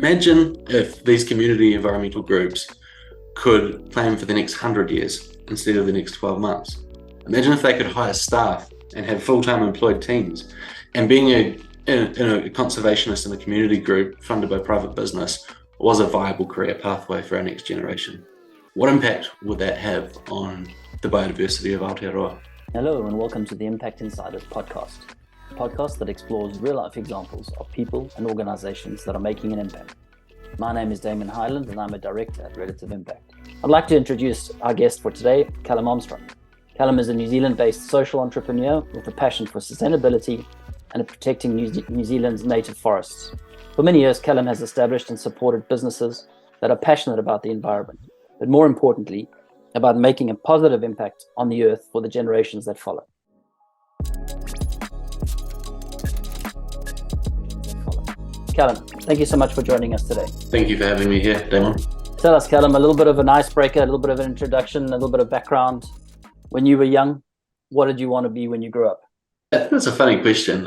Imagine if these community environmental groups could plan for the next 100 years instead of the next 12 months. Imagine if they could hire staff and have full-time employed teams. And being a conservationist in a community group funded by private business was a viable career pathway for our next generation. What impact would that have on the biodiversity of Aotearoa? Hello and welcome to the Impact Insiders podcast, a podcast that explores real-life examples of people and organizations that are making an impact. My name is Damon Highland and I'm a director at Relative Impact. I'd like to introduce our guest for today, Callum Armstrong. Callum is a New Zealand-based social entrepreneur with a passion for sustainability and protecting New Zealand's native forests. For many years, Callum has established and supported businesses that are passionate about the environment, but more importantly, about making a positive impact on the earth for the generations that follow. Callum, thank you so much for joining us today. Thank you for having me here, Damon. Tell us, Callum, a little bit of an icebreaker, a little bit of an introduction, a little bit of background. When you were young, what did you want to be when you grew up? That's a funny question.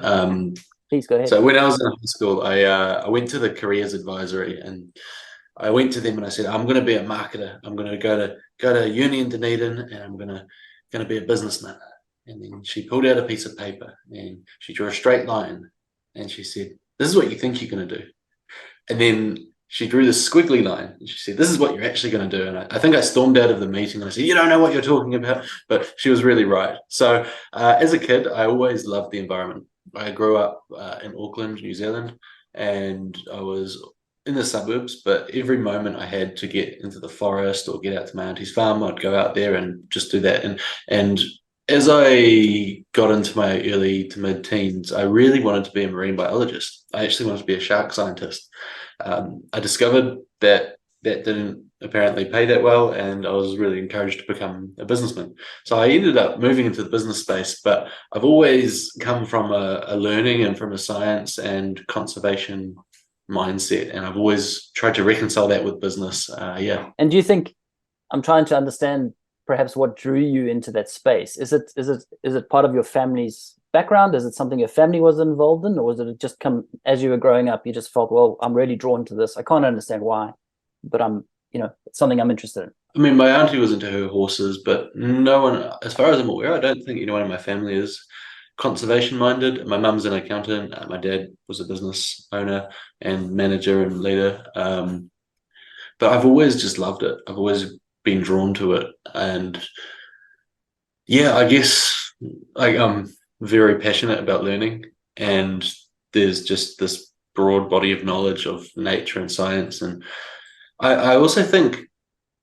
Please go ahead. So when I was in high school, I went to the careers advisory and I went to them and I said, I'm going to be a marketer. I'm going to go to uni in Dunedin and I'm going to be a businessman. And then she pulled out a piece of paper and she drew a straight line and she said, this is what you think you're going to do. And then she drew this squiggly line and she said, this is what you're actually going to do. And I think I stormed out of the meeting and I said, you don't know what you're talking about. But she was really right. So as a kid, I always loved the environment. I grew up in Auckland, New Zealand, and I was in the suburbs, but every moment I had to get into the forest or get out to my auntie's farm, I'd go out there and just do that. And as I got into my early to mid-teens, I really wanted to be a marine biologist. I actually wanted to be a shark scientist. I discovered that didn't apparently pay that well, and I was really encouraged to become a businessman. So I ended up moving into the business space, but I've always come from a learning and from a science and conservation mindset, and I've always tried to reconcile that with business. And do you think, I'm trying to understand perhaps what drew you into that space? Is it part of your family's background? Is it something your family was involved in, or was it just come as you were growing up, you just felt, well, I'm really drawn to this. I can't understand why, but it's something I'm interested in. I mean, my auntie was into her horses, but no one, as far as I'm aware, I don't think anyone in my family is conservation minded. My mum's an accountant. My dad was a business owner and manager and leader. But I've always just loved it. I've always been drawn to it. And yeah, I guess I'm very passionate about learning. And there's just this broad body of knowledge of nature and science. And I also think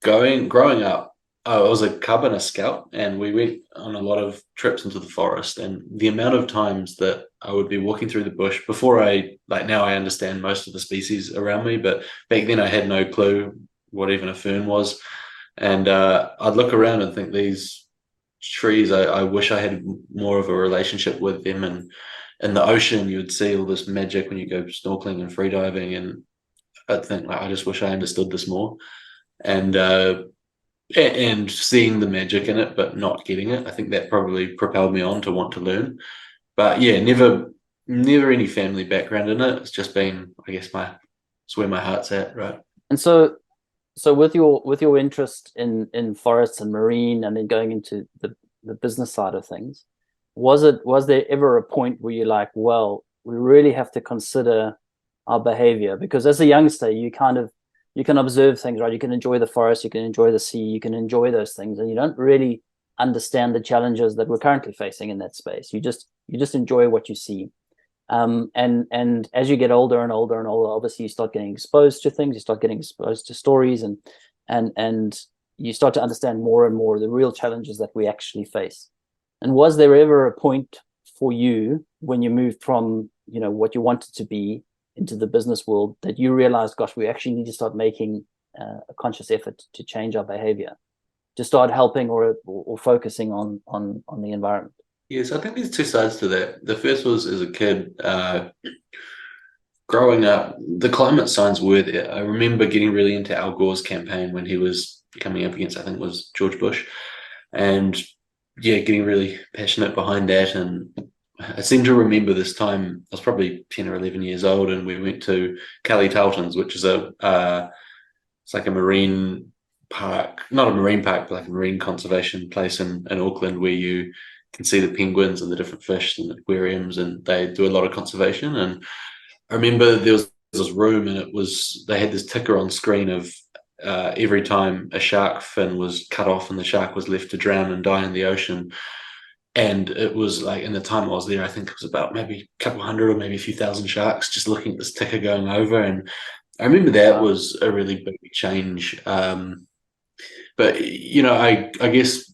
growing up, I was a cub and a scout, and we went on a lot of trips into the forest. And the amount of times that I would be walking through the bush before now I understand most of the species around me, but back then I had no clue what even a fern was. And I'd look around and think these trees, I wish I had more of a relationship with them. And in the ocean, you would see all this magic when you go snorkeling and freediving. And I'd think, I just wish I understood this more. And seeing the magic in it, but not getting it. I think that probably propelled me on to want to learn. But yeah, never any family background in it. It's just been, I guess, it's where my heart's at, right? And so with your interest in forests and marine, and then going into the business side of things, was there ever a point where you're like, well, we really have to consider our behavior? Because as a youngster, you can observe things, right? You can enjoy the forest, you can enjoy the sea, you can enjoy those things, and you don't really understand the challenges that we're currently facing in that space. You just enjoy what you see. And as you get older and older and older, obviously you start getting exposed to things, you start getting exposed to stories, and you start to understand more and more the real challenges that we actually face. And was there ever a point for you when you moved from, what you wanted to be into the business world that you realized, gosh, we actually need to start making a conscious effort to change our behavior, to start helping or focusing on the environment? Yes, I think there's two sides to that. The first was as a kid, growing up, the climate signs were there. I remember getting really into Al Gore's campaign when he was coming up against, I think it was George Bush, and yeah, getting really passionate behind that. And I seem to remember this time, I was probably 10 or 11 years old, and we went to Talton's, which is it's like a marine park, not a marine park, but like a marine conservation place in Auckland, where you can see the penguins and the different fish and the aquariums, and they do a lot of conservation. And I remember there was this room, and they had this ticker on screen of every time a shark fin was cut off and the shark was left to drown and die in the ocean. And it was like, in the time I was there, I think it was about maybe a couple hundred or maybe a few thousand sharks just looking at this ticker going over. And I remember that was a really big change. But, I guess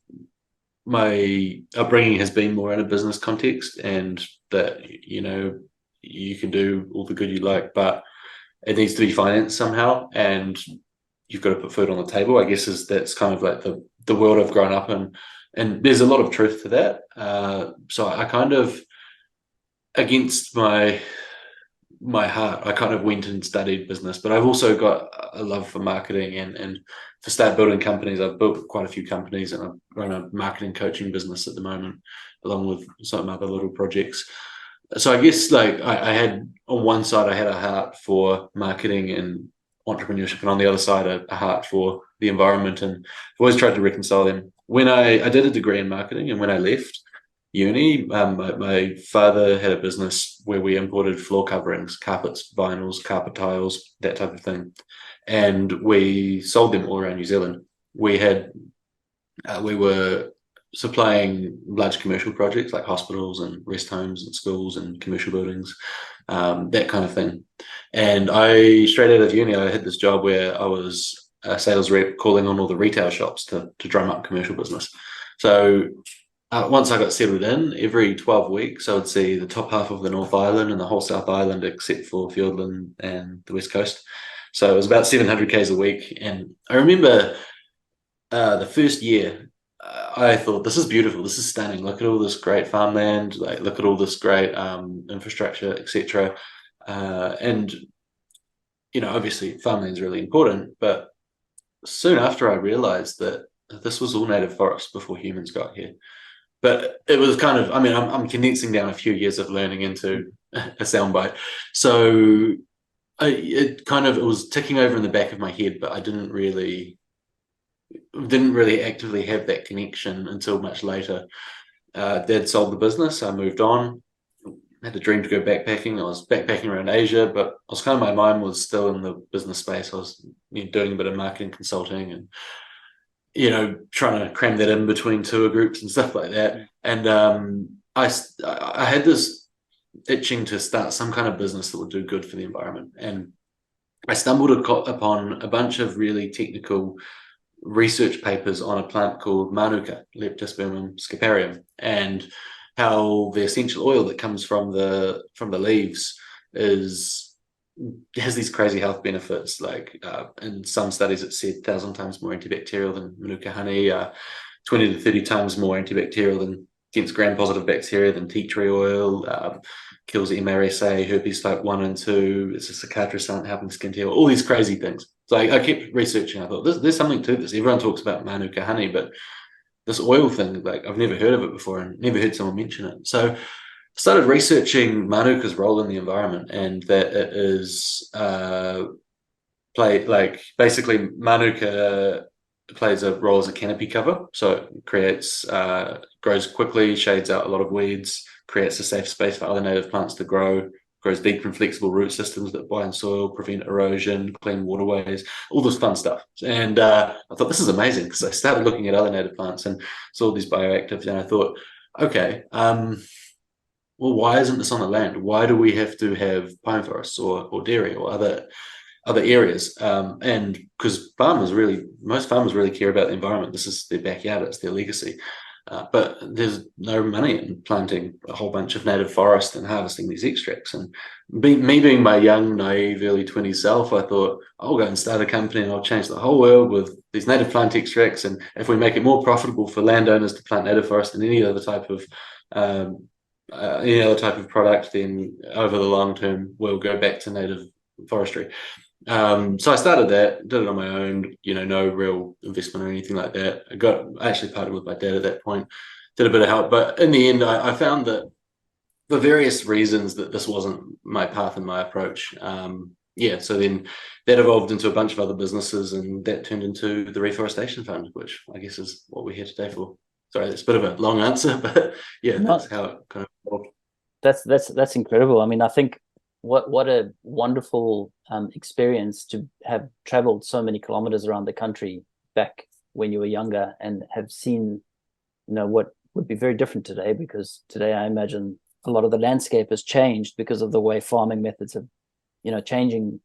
my upbringing has been more in a business context, and that, you can do all the good you like, but it needs to be financed somehow. And you've got to put food on the table, I guess, that's kind of like the world I've grown up in. And there's a lot of truth to that. So I kind of, against my heart, I kind of went and studied business, but I've also got a love for marketing and to start building companies. I've built quite a few companies, and I've run a marketing coaching business at the moment, along with some other little projects. So I guess, like, I had, on one side, I had a heart for marketing and entrepreneurship, and on the other side, a heart for the environment. And I've always tried to reconcile them. When I did a degree in marketing, and when I left uni, my father had a business where we imported floor coverings, carpets, vinyls, carpet tiles, that type of thing, and we sold them all around New Zealand. We were supplying large commercial projects like hospitals and rest homes and schools and commercial buildings, that kind of thing. And straight out of uni, I had this job where I was a sales rep calling on all the retail shops to drum up commercial business. So once I got settled in, every 12 weeks, I would see the top half of the North Island and the whole South Island, except for Fiordland and the West Coast. So it was about 700 Ks a week. And I remember the first year, I thought, this is beautiful. This is stunning. Look at all this great farmland. Like, look at all this great infrastructure, etc. And, obviously farmland is really important. But soon after, I realized that this was all native forest before humans got here. But it was kind of, I'm condensing down a few years of learning into a soundbite. So it was ticking over in the back of my head, but I didn't really actively have that connection until much later. Dad sold the business. I moved on. I had a dream to go backpacking. I was backpacking around Asia, but my mind was still in the business space. I was doing a bit of marketing consulting and trying to cram that in between tour groups and stuff like that. And I had this itching to start some kind of business that would do good for the environment. And I stumbled upon a bunch of really technical research papers on a plant called Manuka, Leptospermum sciparium, and how the essential oil that comes from the leaves has these crazy health benefits. Like in some studies, it said 1,000 times more antibacterial than Manuka honey, 20 to 30 times more antibacterial against gram-positive bacteria than tea tree oil, kills MRSA, herpes type 1 and 2, it's a cicatrisant, helping skin heal, all these crazy things. So I kept researching. I thought, there's something to this. Everyone talks about Manuka honey, but this oil thing, like, I've never heard of it before and never heard someone mention it. So I started researching Manuka's role in the environment, and that it is basically Manuka plays a role as a canopy cover. So it creates, grows quickly, shades out a lot of weeds, creates a safe space for other native plants to grow, grows deep and flexible root systems that bind soil, prevent erosion, clean waterways, all this fun stuff. And I thought, this is amazing, because I started looking at other native plants and saw these bioactives, and I thought, okay, well, why isn't this on the land? Why do we have to have pine forests or dairy or other areas? And because most farmers really care about the environment. This is their backyard, it's their legacy. But there's no money in planting a whole bunch of native forest and harvesting these extracts. And me being my young, naive, early 20s self, I thought, I'll go and start a company and I'll change the whole world with these native plant extracts. And if we make it more profitable for landowners to plant native forest than any other type of product, then over the long term, we'll go back to native forestry. So I started that, did it on my own, no real investment or anything like that. I actually partnered with my dad at that point, did a bit of help. But in the end, I found that for various reasons that this wasn't my path and my approach. Yeah, so then that evolved into a bunch of other businesses, and that turned into the Reforestation Fund, which I guess is what we're here today for. Sorry, it's a bit of a long answer, but yeah, No, that's how it kind of evolved. that's incredible. I mean, I think what a wonderful experience to have traveled so many kilometers around the country back when you were younger and have seen, what would be very different today, because today I imagine a lot of the landscape has changed because of the way farming methods have, changing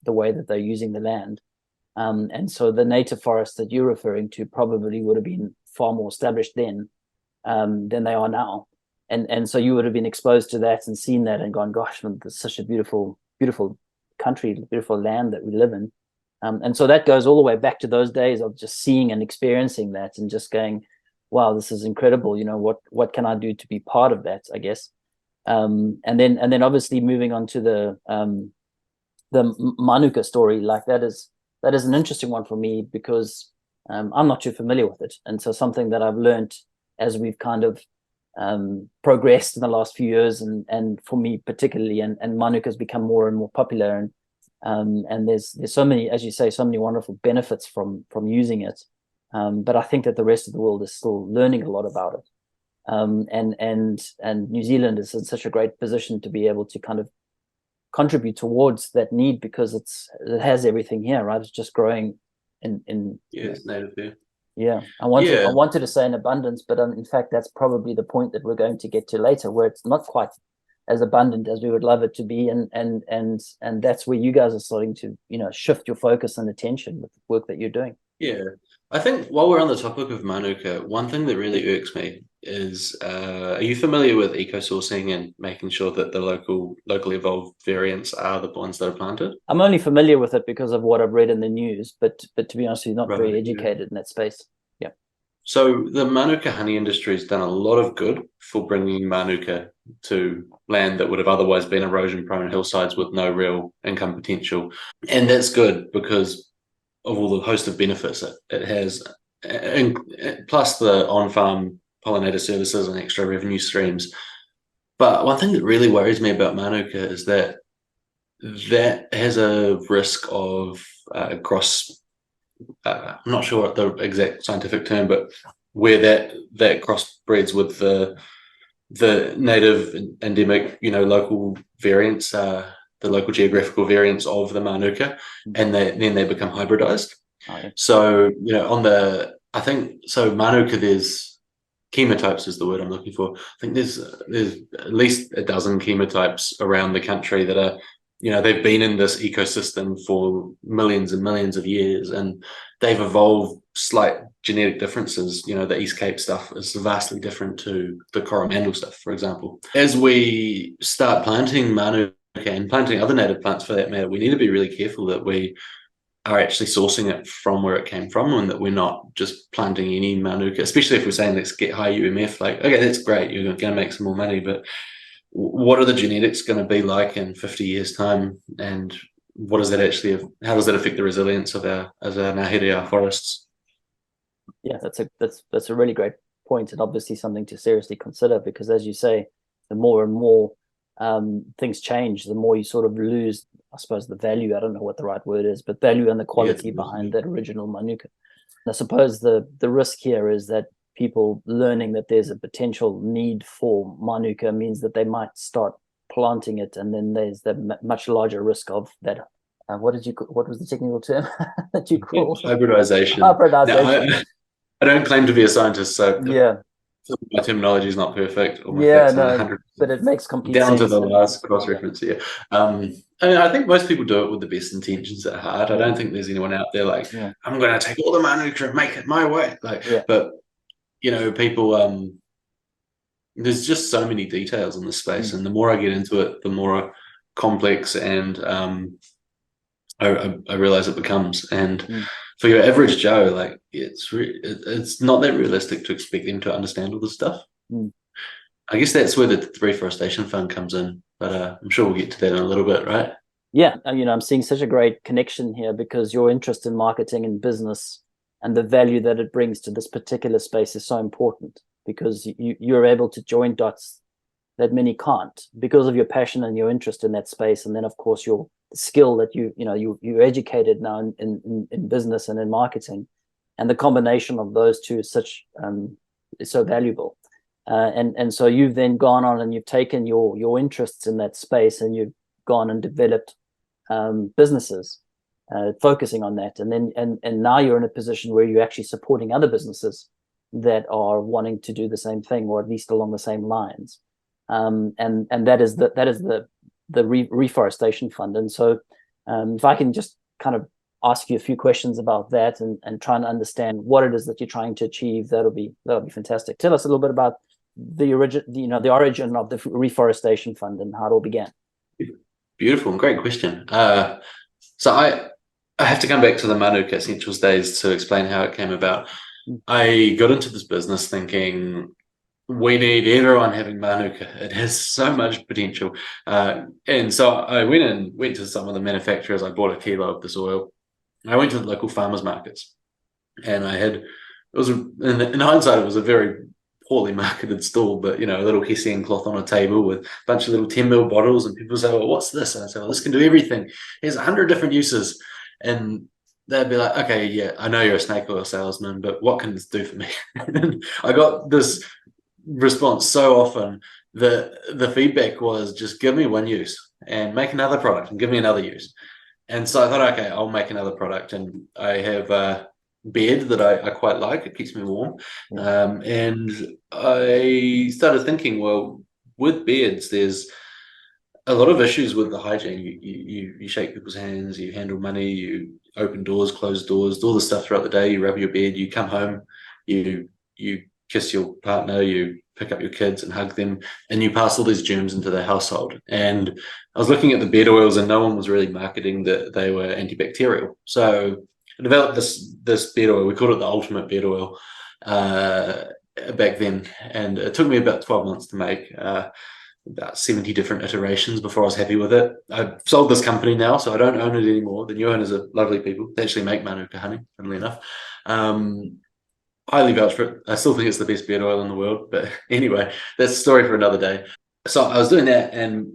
the way that they're using the land. And so the native forests that you're referring to probably would have been far more established then than they are now. And so you would have been exposed to that and seen that and gone, gosh, man, this is such a beautiful, beautiful country, beautiful land that we live in. And so that goes all the way back to those days of just seeing and experiencing that and just going, wow, this is incredible. What can I do to be part of that, I guess. And then obviously moving on to the Manuka story, like that is an interesting one for me, because I'm not too familiar with it. And so something that I've learned as we've kind of progressed in the last few years, and for me particularly, and Manuka has become more and more popular, and there's so many, as you say, so many wonderful benefits from using it. But I think that the rest of the world is still learning a lot about it. And New Zealand is in such a great position to be able to kind of contribute towards that need, because it has everything here, right? It's just growing in it's native here. Yeah, I wanted to say in abundance, but in fact, that's probably the point that we're going to get to later, where it's not quite as abundant as we would love it to be, and that's where you guys are starting to shift your focus and attention with the work that you're doing. Yeah, I think while we're on the topic of Manuka, one thing that really irks me is, are you familiar with eco-sourcing and making sure that the locally evolved variants are the ones that are planted? I'm only familiar with it because of what I've read in the news, but to be honest, you're not Right, very yeah. educated in that space. Yeah. So the Manuka honey industry has done a lot of good for bringing Manuka to land that would have otherwise been erosion-prone hillsides with no real income potential. And that's good because of all the host of benefits it has, and plus the on-farm pollinator services and extra revenue streams. But one thing that really worries me about Manuka is that has a risk of cross. I'm not sure what the exact scientific term, but where that crossbreds with the native endemic, local variants, the local geographical variants of the Manuka, and then they become hybridized. Oh, yeah. So, I think, so Manuka, there's chemotypes is the word I'm looking for. I think there's at least a dozen chemotypes around the country that are, they've been in this ecosystem for millions and millions of years, and they've evolved slight genetic differences. The East Cape stuff is vastly different to the Coromandel stuff, for example. As we start planting Manuka and planting other native plants for that matter, we need to be really careful that we are actually sourcing it from where it came from, and that we're not just planting any Manuka, especially if we're saying let's get high UMF. Like, okay, that's great, you're going to make some more money, but what are the genetics going to be like in 50 years time, and what does that actually, how does that affect the resilience of our Ngāhere forests? Yeah, that's a really great point, and obviously something to seriously consider, because as you say, the more and more things change, the more you sort of lose, I suppose, the value. I don't know what the right word is, but value and the quality behind that original Manuka. And I suppose the risk here is that people learning that there's a potential need for Manuka means that they might start planting it, and then there's the much larger risk of that. What was the technical term that you called? Hybridization. Hybridization. Now, I don't claim to be a scientist, so yeah, my terminology is not perfect, or my yeah, facts no, aren't 100%. but it makes complete Down sense. to the last cross reference here. I think most people do it with the best intentions at heart. I don't think there's anyone out there like, I'm going to take all the Manuka and make it my way. But people, there's just so many details in this space, and the more I get into it, the more complex and I realize it becomes. And for your average Joe, like it's not that realistic to expect them to understand all this stuff. I guess that's where the Reforestation Fund comes in, but I'm sure we'll get to that in a little bit, right? Yeah, I'm seeing such a great connection here, because your interest in marketing and business and the value that it brings to this particular space is so important, because you're able to join dots that many can't, because of your passion and your interest in that space, and then of course your skill that you're educated now in business and in marketing, and the combination of those two is so valuable. And so you've then gone on and you've taken your interests in that space, and you've gone and developed businesses focusing on that, and now you're in a position where you're actually supporting other businesses that are wanting to do the same thing, or at least along the same lines. And that is the Reforestation Fund. And so if I can just kind of ask you a few questions about that, and try and understand what it is that you're trying to achieve, that'll be fantastic. Tell us a little bit about the origin of the Reforestation Fund and how it all began. Beautiful and great question. So I have to come back to the Manuka Essentials days to explain how it came about. I got into this business thinking we need everyone having Manuka. It has so much potential. And so I went to some of the manufacturers. I bought a kilo of this oil. I went to the local farmers markets, and in hindsight, it was a very poorly marketed stall, but a little hessian cloth on a table with a bunch of little 10 ml bottles, and people say, well, what's this? And I say, well, this can do everything. There's 100 different uses. And they'd be like, okay, yeah, I know you're a snake oil salesman, but what can this do for me? And I got this response so often that the feedback was, just give me one use and make another product and give me another use. And so I thought, okay, I'll make another product. And I have a bed that I quite like. It keeps me warm. And I started thinking, well, with beds, there's a lot of issues with the hygiene. You shake people's hands, you handle money, you open doors, close doors, all the stuff throughout the day. You rub your bed, you come home, you kiss your partner, you pick up your kids and hug them, and you pass all these germs into their household. And I was looking at the bed oils, and no one was really marketing that they were antibacterial. So I developed this bed oil. We called it the ultimate bed oil back then, and it took me about 12 months to make. About 70 different iterations before I was happy with it. I've sold this company now, so I don't own it anymore. The new owners are lovely people. They actually make Manuka honey, funnily enough. Highly vouch for it. I still think it's the best beard oil in the world, but anyway, that's a story for another day. So I was doing that, and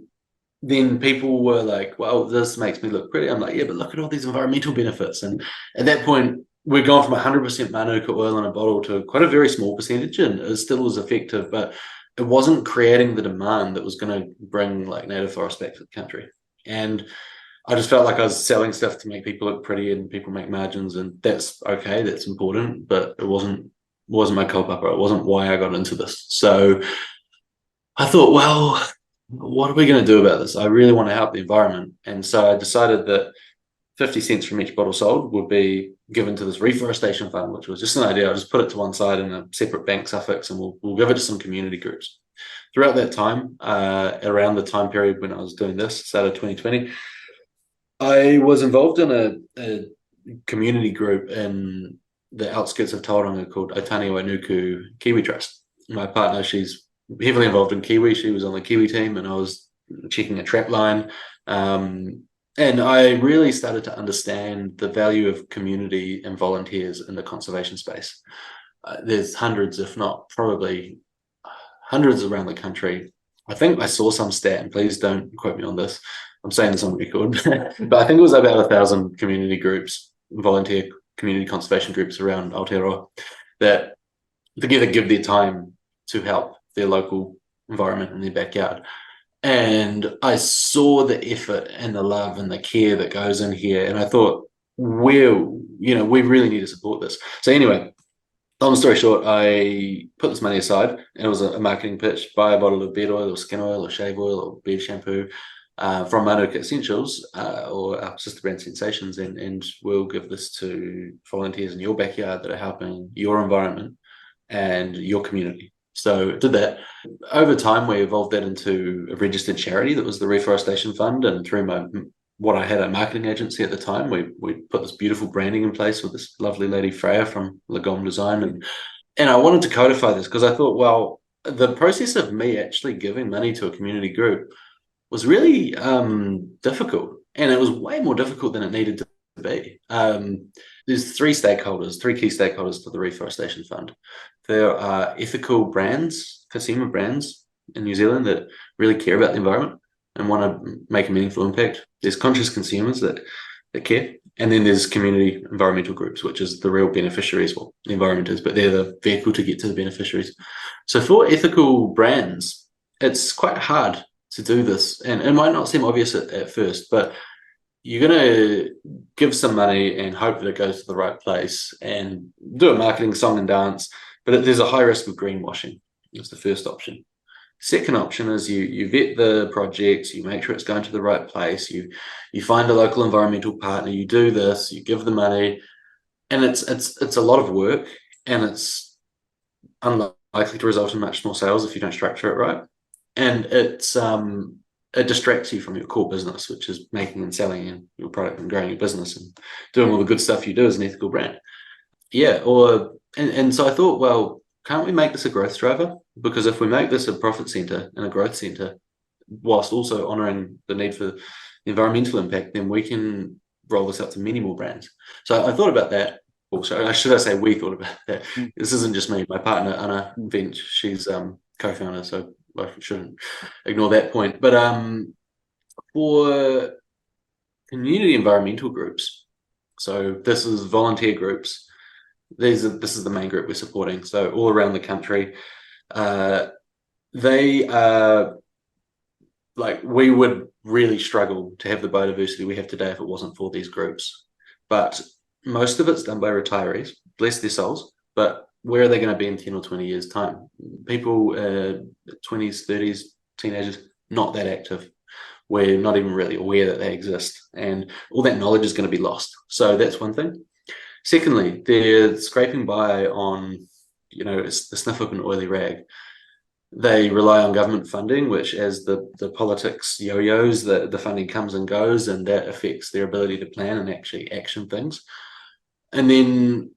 then people were like, well, this makes me look pretty. I'm like, yeah, but look at all these environmental benefits. And at that point, we'd gone from 100% Manuka oil in a bottle to quite a very small percentage, and it still was effective, but it wasn't creating the demand that was going to bring like native forest back to the country. And I just felt like I was selling stuff to make people look pretty and people make margins, and that's okay, that's important, but it wasn't my culpapa. It wasn't why I got into this. So I thought, well, what are we going to do about this? I really want to help the environment. And so I decided that 50 cents from each bottle sold would be given to this Reforestation Fund, which was just an idea. I'll just put it to one side in a separate bank suffix, and we'll give it to some community groups. Throughout that time, around the time period when I was doing this, started 2020, I was involved in a community group in the outskirts of Tauranga called Otani Wainuku Kiwi Trust. My partner, she's heavily involved in Kiwi. She was on the Kiwi team, and I was checking a trap line. And I really started to understand the value of community and volunteers in the conservation space. There's hundreds, if not probably hundreds around the country. I think I saw some stat, and please don't quote me on this. I'm saying this on record, but I think it was about 1,000 community groups, volunteer community conservation groups around Aotearoa that together give their time to help their local environment in their backyard. And I saw the effort and the love and the care that goes in here. And I thought, we really need to support this. So anyway, long story short, I put this money aside, and it was a marketing pitch: buy a bottle of beard oil or skin oil or shave oil or beard shampoo from Manuka Essentials or our sister brand Sensations, and we'll give this to volunteers in your backyard that are helping your environment and your community. So did that. Over time, we evolved that into a registered charity that was the Reforestation Fund, and through what I had a marketing agency at the time, we put this beautiful branding in place with this lovely lady Freya from Lagom Design, and I wanted to codify this because I thought, well, the process of me actually giving money to a community group was really difficult, and it was way more difficult than it needed to be. There's three key stakeholders for the Reforestation Fund. There are ethical brands, consumer brands in New Zealand that really care about the environment and want to make a meaningful impact. There's conscious consumers that care. And then there's community environmental groups, which is the real beneficiaries. Well, the environment is, but they're the vehicle to get to the beneficiaries. So for ethical brands, it's quite hard to do this. And it might not seem obvious at first, but you're going to give some money and hope that it goes to the right place and do a marketing song and dance. But there's a high risk of greenwashing. That's the first option. Second option is you vet the projects, you make sure it's going to the right place, you find a local environmental partner, you do this, you give the money, and it's a lot of work, and it's unlikely to result in much more sales if you don't structure it right. And it distracts you from your core business, which is making and selling your product and growing your business and doing all the good stuff you do as an ethical brand. Yeah, and so I thought, well, can't we make this a growth driver? Because if we make this a profit center and a growth center, whilst also honoring the need for the environmental impact, then we can roll this out to many more brands. So I thought about that. Also, should I say we thought about that? This isn't just me. My partner, Anna Vench, she's co-founder, so I shouldn't ignore that point. But for community environmental groups, so this is volunteer groups. This is the main group we're supporting. So all around the country, they are like, we would really struggle to have the biodiversity we have today if it wasn't for these groups. But most of it's done by retirees, bless their souls. But where are they going to be in 10 or 20 years' time? People, 20s, 30s, teenagers, not that active. We're not even really aware that they exist. And all that knowledge is going to be lost. So that's one thing. Secondly, they're scraping by on, it's the sniff up an oily rag. They rely on government funding, which as the politics yo-yos, the funding comes and goes, and that affects their ability to plan and actually action things. And then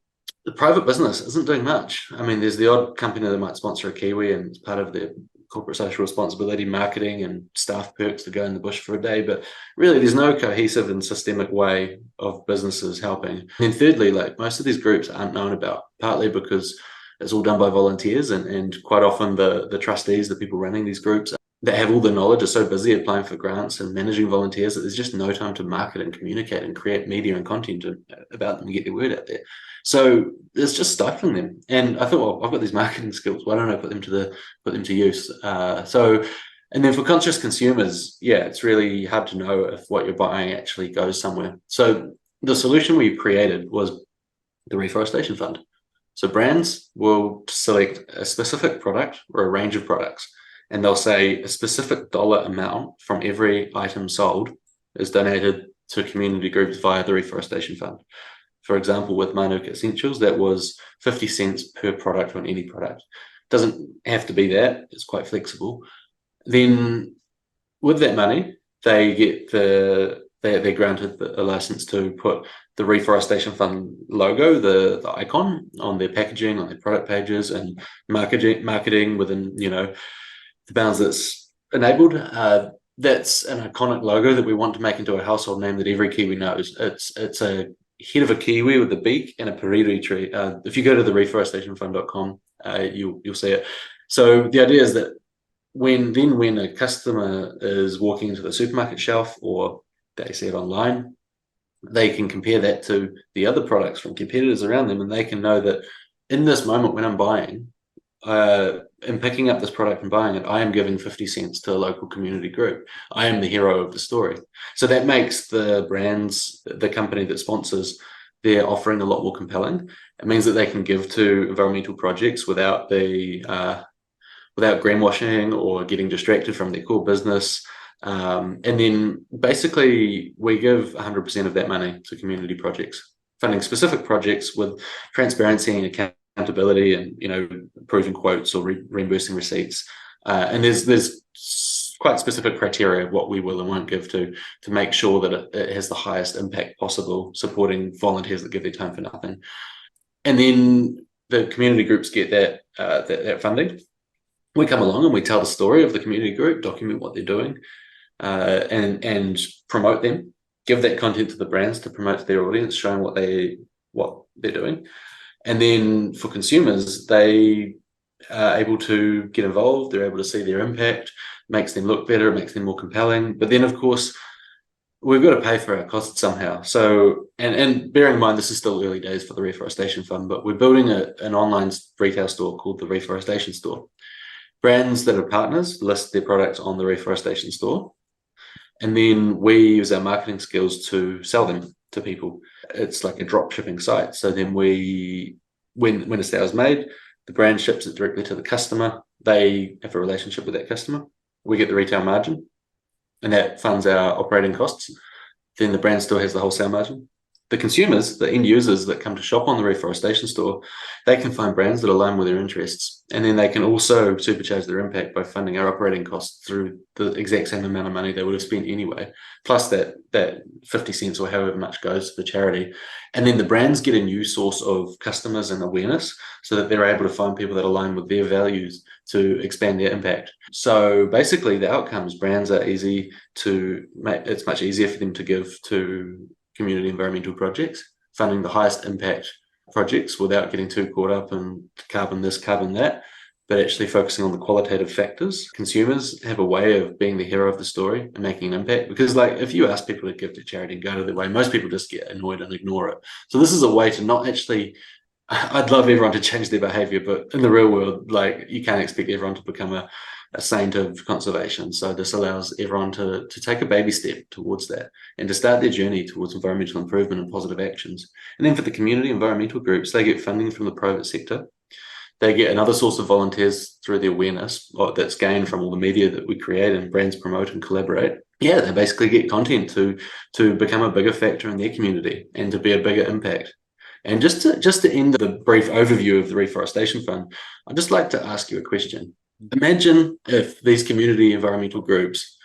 the private business isn't doing much. I mean, there's the odd company that might sponsor a Kiwi and it's part of their corporate social responsibility marketing and staff perks to go in the bush for a day, but really there's no cohesive and systemic way of businesses helping. And then thirdly, like, most of these groups aren't known about, partly because it's all done by volunteers, and quite often the trustees, the people running these groups that have all the knowledge, are so busy applying for grants and managing volunteers that there's just no time to market and communicate and create media and content about them and get their word out there. So it's just stifling them. And I thought, well, I've got these marketing skills. Why don't I put them to use? And then for conscious consumers, yeah, it's really hard to know if what you're buying actually goes somewhere. So the solution we created was the Reforestation Fund. So brands will select a specific product or a range of products, and they'll say a specific dollar amount from every item sold is donated to community groups via the Reforestation Fund. For example, with Manuka Essentials, that was 50 cents per product on any product. Doesn't have to be that, it's quite flexible. Then with that money, they get they're granted a license to put the Reforestation Fund logo, the icon, on their packaging, on their product pages, and marketing within, the bounds that's enabled. That's an iconic logo that we want to make into a household name that every Kiwi knows. It's a head of a kiwi with a beak and a periri tree. If you go to the reforestationfund.com, you'll see it. So the idea is that when a customer is walking into the supermarket shelf or they see it online, they can compare that to the other products from competitors around them, and they can know that in this moment when I'm buying, in picking up this product and buying it, I am giving 50 cents to a local community group. I am the hero of the story. So that makes the brands, the company that sponsors, their offering a lot more compelling. It means that they can give to environmental projects without greenwashing or getting distracted from their core business. And then basically we give 100% of that money to community projects, funding specific projects with transparency and accountability, and approving quotes or reimbursing receipts. And there's quite specific criteria of what we will and won't give to make sure that it has the highest impact possible, supporting volunteers that give their time for nothing. And then the community groups get that funding. We come along and we tell the story of the community group, document what they're doing, and promote them, give that content to the brands to promote to their audience, showing what they're doing. And then for consumers, they are able to get involved, they're able to see their impact, makes them look better, it makes them more compelling. But then, of course, we've got to pay for our costs somehow. So, and bearing in mind, this is still early days for the Reforestation Fund, but we're building an online retail store called the Reforestation Store. Brands that are partners list their products on the Reforestation Store, and then we use our marketing skills to sell them to people. It's like a drop shipping site. So then when a sale is made, the brand ships it directly to the customer. They have a relationship with that customer. We get the retail margin, and that funds our operating costs. Then the brand still has the wholesale margin. The consumers, the end users that come to shop on the Reforestation Store, they can find brands that align with their interests. And then they can also supercharge their impact by funding our operating costs through the exact same amount of money they would have spent anyway, plus that 50 cents or however much goes to the charity. And then the brands get a new source of customers and awareness so that they're able to find people that align with their values to expand their impact. So basically the outcomes, brands are easy to make, it's much easier for them to give to community environmental projects, funding the highest impact projects without getting too caught up in carbon this, carbon that, but actually focusing on the qualitative factors. Consumers have a way of being the hero of the story and making an impact, because like if you ask people to give to charity and go to their way, most people just get annoyed and ignore it. So this is a way to not actually, I'd love everyone to change their behavior, but in the real world, like you can't expect everyone to become a saint of conservation. So this allows everyone to take a baby step towards that and to start their journey towards environmental improvement and positive actions. And then for the community environmental groups, they get funding from the private sector. They get another source of volunteers through the awareness that's gained from all the media that we create and brands promote and collaborate. Yeah, they basically get content to become a bigger factor in their community and to be a bigger impact. And just to end the brief overview of the Reforestation Fund, I'd just like to ask you a question. Imagine if these community environmental groups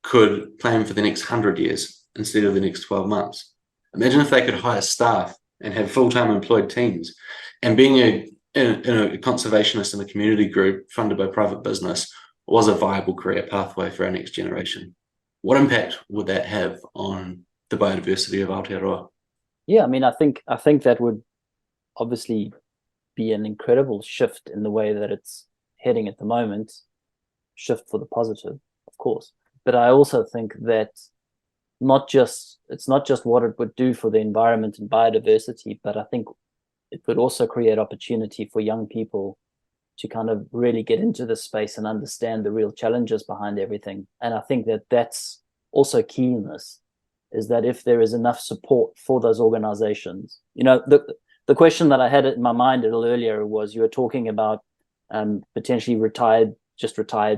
could plan for the next 100 years instead of the next 12 months. Imagine if they could hire staff and have full-time employed teams, and being a conservationist in a community group funded by private business was a viable career pathway for our next generation. What impact would that have on the biodiversity of Aotearoa? Yeah, I mean, I think that would obviously be an incredible shift in the way that it's heading at the moment, shift for the positive, of course. But I also think that it's not just what it would do for the environment and biodiversity, but I think it would also create opportunity for young people to kind of really get into this space and understand the real challenges behind everything. And I think that that's also key in this, is that if there is enough support for those organizations, you know, the question that I had in my mind a little earlier was, you were talking about potentially retired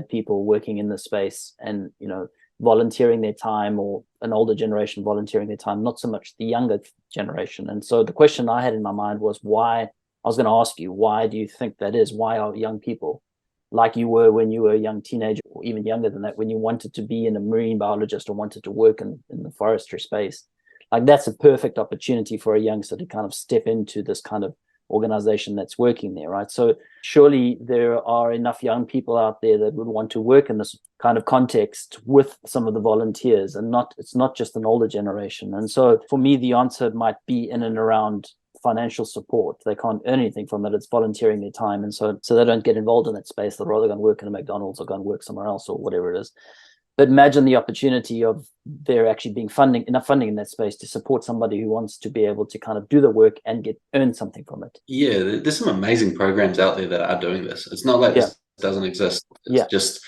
people working in the space and, you know, volunteering their time, or an older generation volunteering their time, not so much the younger generation. And so the question I had in my mind was, why, I was going to ask you, why do you think that is? Why are young people, like you were when you were a young teenager, or even younger than that, when you wanted to be a marine biologist or wanted to work in the forestry space, like that's a perfect opportunity for a youngster to kind of step into this kind of organization that's working there, right? So surely there are enough young people out there that would want to work in this kind of context with some of the volunteers, and it's not just an older generation. And so for me, the answer might be in and around financial support. They can't earn anything from it. It's volunteering their time. And so they don't get involved in that space. They're rather going to work in a McDonald's or go and work somewhere else or whatever it is. But imagine the opportunity of there actually being enough funding in that space to support somebody who wants to be able to kind of do the work and earn something from it. Yeah, there's some amazing programs out there that are doing this. It's not like this doesn't exist. It's just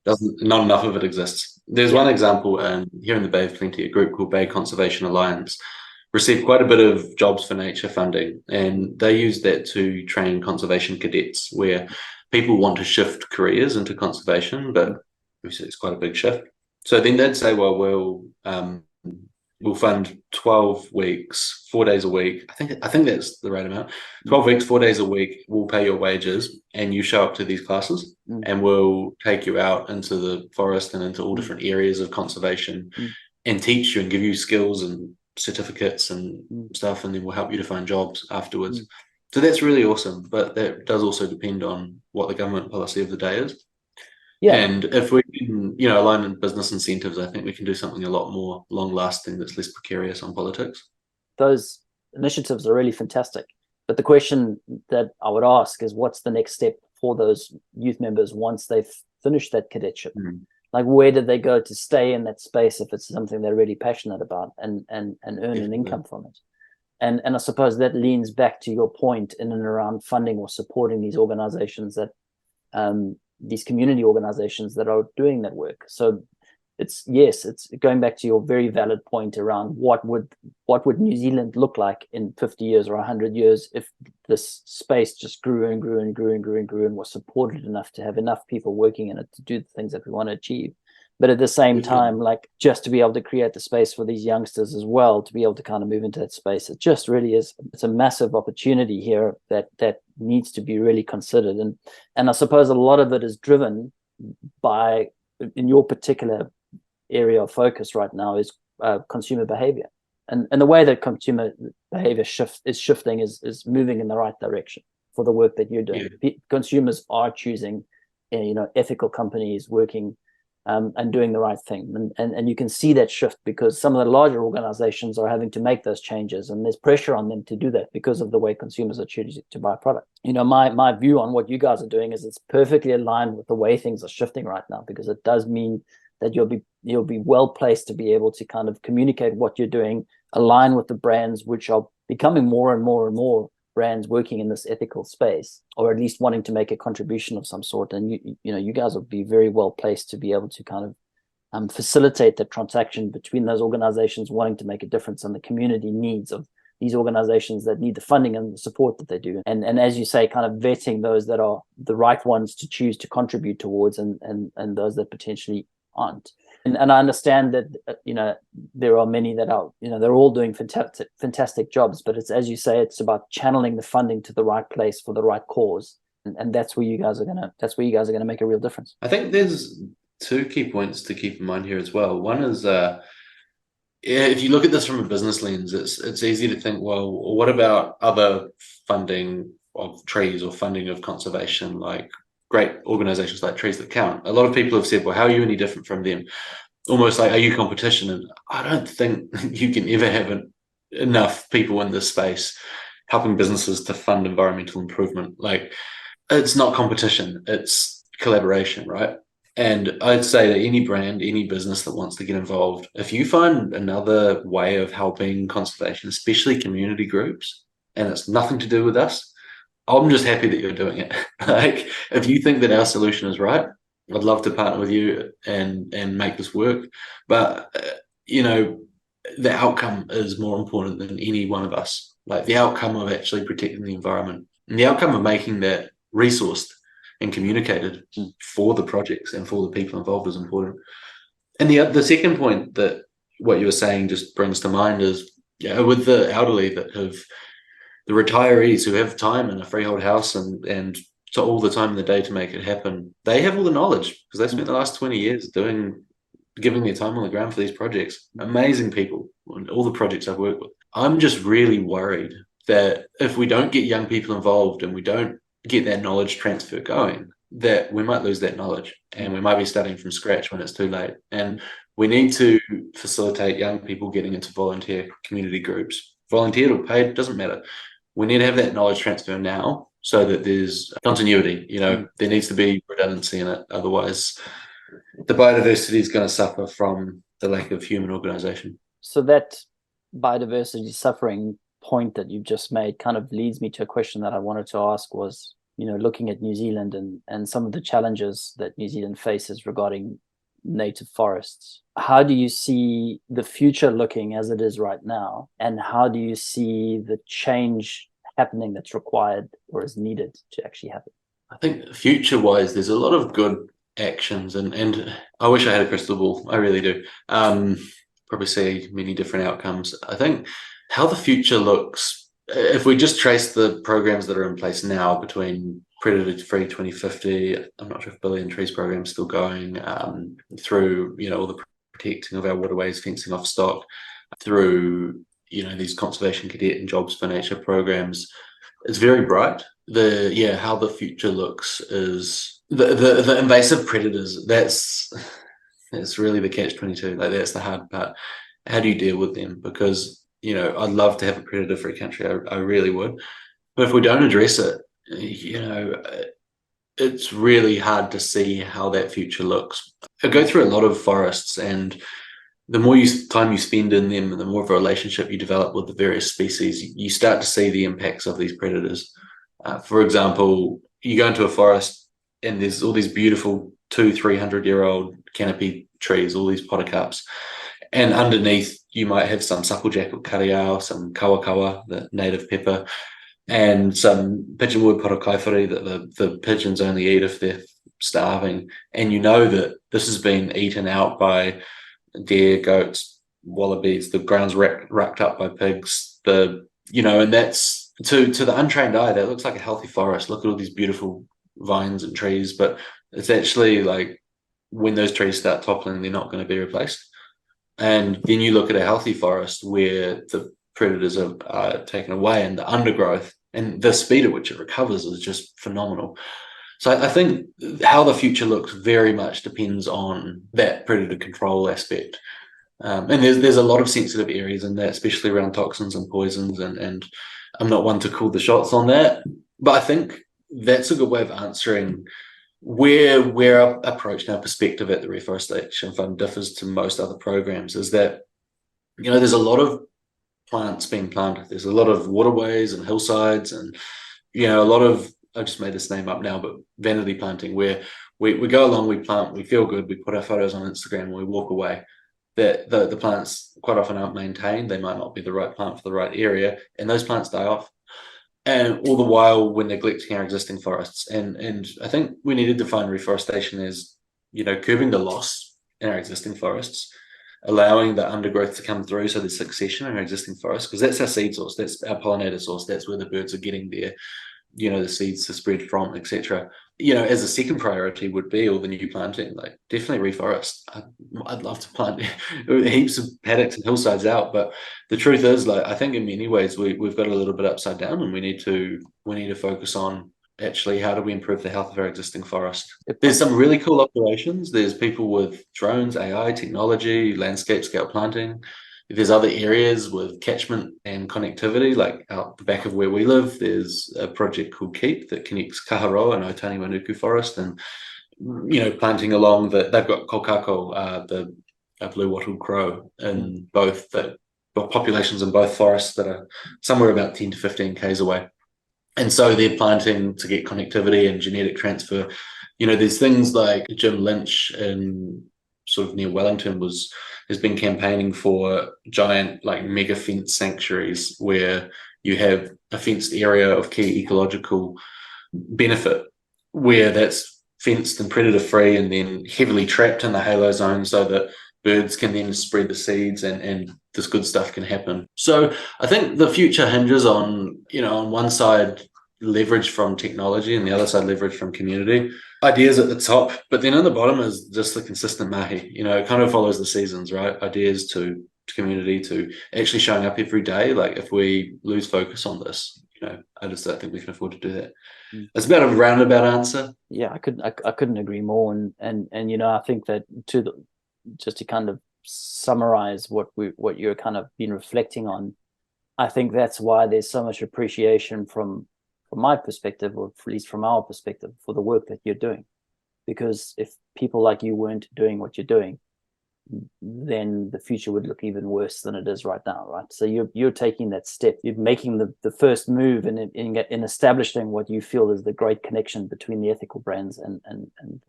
not enough of it exists. There's one example here in the Bay of Plenty, a group called Bay Conservation Alliance received quite a bit of jobs for nature funding, and they use that to train conservation cadets, where people want to shift careers into conservation, but it's quite a big shift. So then they'd say, well, we'll fund 12 weeks, 4 days a week. I think that's the right amount. 12 weeks, 4 days a week, we'll pay your wages and you show up to these classes and we'll take you out into the forest and into all different areas of conservation and teach you and give you skills and certificates and stuff, and then we'll help you to find jobs afterwards. So that's really awesome, but that does also depend on what the government policy of the day is. Yeah. And if we can, align in business incentives, I think we can do something a lot more long-lasting that's less precarious on politics. Those initiatives are really fantastic. But the question that I would ask is, what's the next step for those youth members once they've finished that cadetship? Like, where did they go to stay in that space if it's something they're really passionate about, and earn an income from it? And I suppose that leans back to your point in and around funding or supporting these organizations, that these community organizations that are doing that work. So it's going back to your very valid point around what would New Zealand look like in 50 years or 100 years if this space just grew and grew and grew and grew and grew and was supported enough to have enough people working in it to do the things that we want to achieve. But at the same time, like, just to be able to create the space for these youngsters as well, to be able to kind of move into that space, it just really is, it's a massive opportunity here that needs to be really considered. And I suppose a lot of it is driven by, in your particular area of focus right now, is consumer behavior. And the way that consumer behavior is shifting is moving in the right direction for the work that you're doing. Consumers are choosing, ethical companies working and doing the right thing. And you can see that shift because some of the larger organizations are having to make those changes, and there's pressure on them to do that because of the way consumers are choosing to buy product. My view on what you guys are doing is it's perfectly aligned with the way things are shifting right now, because it does mean that you'll be well placed to be able to kind of communicate what you're doing, align with the brands which are becoming more and more and more brands working in this ethical space, or at least wanting to make a contribution of some sort. And you guys will be very well placed to be able to kind of facilitate the transaction between those organizations wanting to make a difference and the community needs of these organizations that need the funding and the support that they do. And as you say, kind of vetting those that are the right ones to choose to contribute towards, and those that potentially aren't. And I understand that there are many that are they're all doing fantastic jobs, but it's, as you say, it's about channeling the funding to the right place for the right cause, and that's where you guys are gonna make a real difference. I think there's two key points to keep in mind here as well. One is if you look at this from a business lens, it's easy to think, well, what about other funding of trees or funding of conservation, like great organizations like Trees That Count? A lot of people have said, well, how are you any different from them? Almost like, are you competition? And I don't think you can ever have enough people in this space helping businesses to fund environmental improvement. Like, it's not competition, it's collaboration, right? And I'd say that any brand, any business that wants to get involved, if you find another way of helping conservation, especially community groups, and it's nothing to do with us, I'm just happy that you're doing it. Like, if you think that our solution is right, I'd love to partner with you and make this work. But the outcome is more important than any one of us. Like, the outcome of actually protecting the environment, and the outcome of making that resourced and communicated for the projects and for the people involved is important. And the second point that what you were saying just brings to mind is, with the elderly that have, the retirees who have time in a freehold house and so all the time in the day to make it happen, they have all the knowledge because they spent the last 20 years giving their time on the ground for these projects. Amazing people on all the projects I've worked with. I'm just really worried that if we don't get young people involved and we don't get that knowledge transfer going, that we might lose that knowledge and we might be starting from scratch when it's too late. And we need to facilitate young people getting into volunteer community groups. Volunteered or paid, doesn't matter. We need to have that knowledge transfer now so that there's continuity. There needs to be redundancy in it. Otherwise, the biodiversity is going to suffer from the lack of human organization. So that biodiversity suffering point that you've just made kind of leads me to a question that I wanted to ask was, looking at New Zealand and some of the challenges that New Zealand faces regarding native forests. How do you see the future looking as it is right now? And how do you see the change happening that's required or is needed to actually happen? I think future-wise, there's a lot of good actions, and I wish I had a crystal ball. I really do. Probably see many different outcomes. I think how the future looks, if we just trace the programs that are in place now between Predator-Free 2050, I'm not sure if Billion Trees program is still going, through all the protecting of our waterways, fencing off stock, through these conservation cadet and jobs for nature programs, it's very bright. How the future looks is the invasive predators. That's really the catch-22. Like, that's the hard part. How do you deal with them? Because I'd love to have a predator-free country. I really would. But if we don't address it, it's really hard to see how that future looks. I go through a lot of forests, and the more time you spend in them, and the more of a relationship you develop with the various species, you start to see the impacts of these predators. For example, you go into a forest and there's all these beautiful 200-300-year-old canopy trees, all these podocarps, and underneath you might have some supplejack kariao, some kawakawa, the native pepper, and some pigeonwood potokaiferi that the pigeons only eat if they're starving. And you know that this has been eaten out by deer, goats, wallabies, the ground's racked up by pigs, and that's to the untrained eye, that looks like a healthy forest. Look at all these beautiful vines and trees, but it's actually like when those trees start toppling, they're not going to be replaced. And then you look at a healthy forest where the predators are taken away, and the undergrowth and the speed at which it recovers is just phenomenal. So I think how the future looks very much depends on that predator control aspect. And there's a lot of sensitive areas in that, especially around toxins and poisons, and I'm not one to call the shots on that. But I think that's a good way of answering where our approach and our perspective at the Reforestation Fund differs to most other programs, is that, there's a lot of plants being planted. There's a lot of waterways and hillsides, and a lot of, I just made this name up now, but vanity planting, where we go along, we plant, we feel good, we put our photos on Instagram, and we walk away. That the plants quite often aren't maintained. They might not be the right plant for the right area, and those plants die off. And all the while we're neglecting our existing forests. And I think we need to define reforestation as, curbing the loss in our existing forests, allowing the undergrowth to come through, so there's succession in our existing forests, because that's our seed source, that's our pollinator source, that's where the birds are getting the seeds to spread from, etc. As a second priority would be all the new planting, like definitely reforest. I'd love to plant heaps of paddocks and hillsides out, but the truth is, like, I think in many ways we've got a little bit upside down, and we need to focus on actually how do we improve the health of our existing forest. There's some really cool operations. There's people with drones, AI technology, landscape scale planting. There's other areas with catchment and connectivity, like out the back of where we live. There's a project called Keep that connects Kaharoa and Otani Manuku Forest, and planting along they've got kokako, the blue wattled crow, and both the populations in both forests that are somewhere about 10 to 15 k's away. And so they're planting to get connectivity and genetic transfer. There's things like Jim Lynch in sort of near Wellington has been campaigning for giant, like, mega fence sanctuaries, where you have a fenced area of key ecological benefit, where that's fenced and predator free, and then heavily trapped in the halo zone, so that birds can then spread the seeds, and this good stuff can happen. So I think the future hinges on, on one side, leverage from technology, and the other side, leverage from community. Ideas at the top, but then on the bottom is just the consistent mahi. It kind of follows the seasons, right? Ideas to community, to actually showing up every day. Like, if we lose focus on this, I just don't think we can afford to do that. It's about a roundabout answer. Yeah, I couldn't agree more. And I think that just to kind of summarize what you're kind of been reflecting on, I think that's why there's so much appreciation from my perspective, or at least from our perspective, for the work that you're doing. Because if people like you weren't doing what you're doing, then the future would look even worse than it is right now, right? So you're taking that step, you're making the first move in establishing what you feel is the great connection between the ethical brands and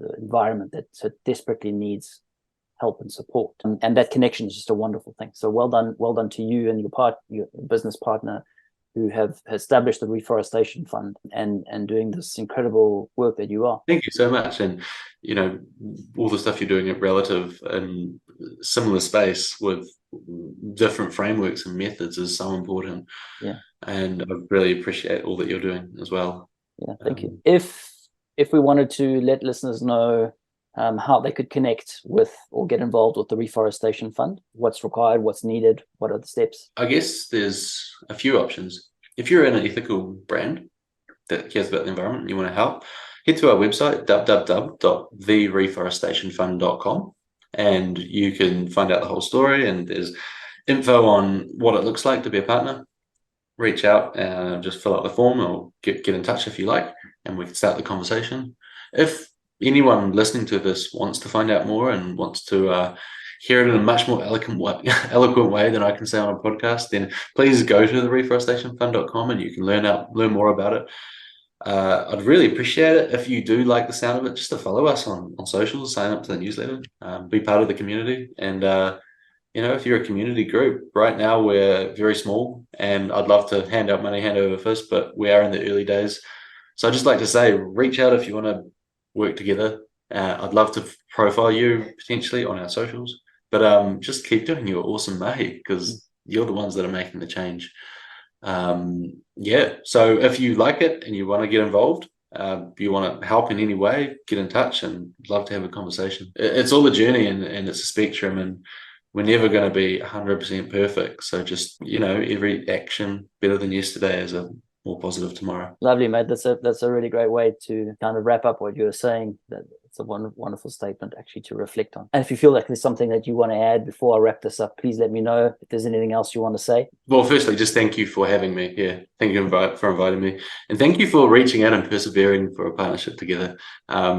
the environment that so desperately needs help and support. And that connection is just a wonderful thing. So well done to you and your business partner, who have established the Reforestation Fund and doing this incredible work that you are. Thank you so much. And, all the stuff you're doing at Relative and similar space with different frameworks and methods is so important. Yeah. And I really appreciate all that you're doing as well. Yeah, thank you. If we wanted to let listeners know how they could connect with or get involved with the Reforestation Fund, what's required, what's needed, what are the steps? I guess there's a few options. If you're in an ethical brand that cares about the environment and you want to help, head to our website, www.thereforestationfund.com, and you can find out the whole story, and there's info on what it looks like to be a partner. Reach out and just fill out the form, or get in touch if you like, and we can start the conversation. if anyone listening to this wants to find out more and wants to hear it in a much more eloquent way than I can say on a podcast, then please go to the reforestationfund.com and you can learn more about it. I'd really appreciate it if you do like the sound of it, just to follow us on socials, sign up to the newsletter, be part of the community. And if you're a community group, right now we're very small, and I'd love to hand out money hand over fist, but we are in the early days. So I'd just like to say, reach out if you want to work together. I'd love to profile you potentially on our socials, but just keep doing your awesome mahi, because you're the ones that are making the change. So if you like it and you want to get involved, you want to help in any way, get in touch, and love to have a conversation. It's all a journey, and it's a spectrum, and we're never going to be 100% perfect. So just, every action better than yesterday is a more positive tomorrow. Lovely, mate. That's a really great way to kind of wrap up what you were saying. That it's a wonderful statement actually to reflect on. And if you feel like there's something that you want to add before I wrap this up, please let me know if there's anything else you want to say. Well, firstly, just thank you for having me. Yeah, thank you for inviting me, and thank you for reaching out and persevering for a partnership together. I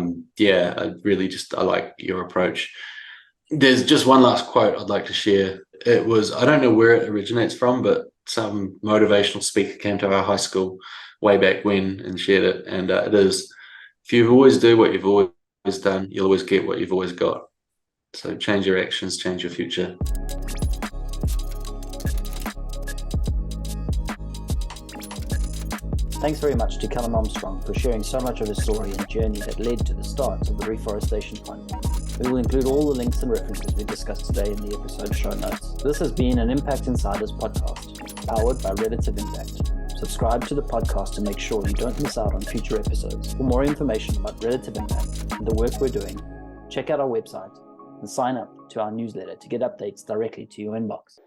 like your approach. There's just one last quote I'd like to share. It was, I don't know where it originates from, but some motivational speaker came to our high school way back when and shared it. And it is, if you always do what you've always done, you'll always get what you've always got. So change your actions, change your future. Thanks very much to Callum Armstrong for sharing so much of his story and journey that led to the start of the Reforestation Fund. We will include all the links and references we discussed today in the episode show notes. This has been an Impact Insiders podcast, powered by Relative Impact. Subscribe to the podcast to make sure you don't miss out on future episodes. For more information about Relative Impact and the work we're doing, check out our website and sign up to our newsletter to get updates directly to your inbox.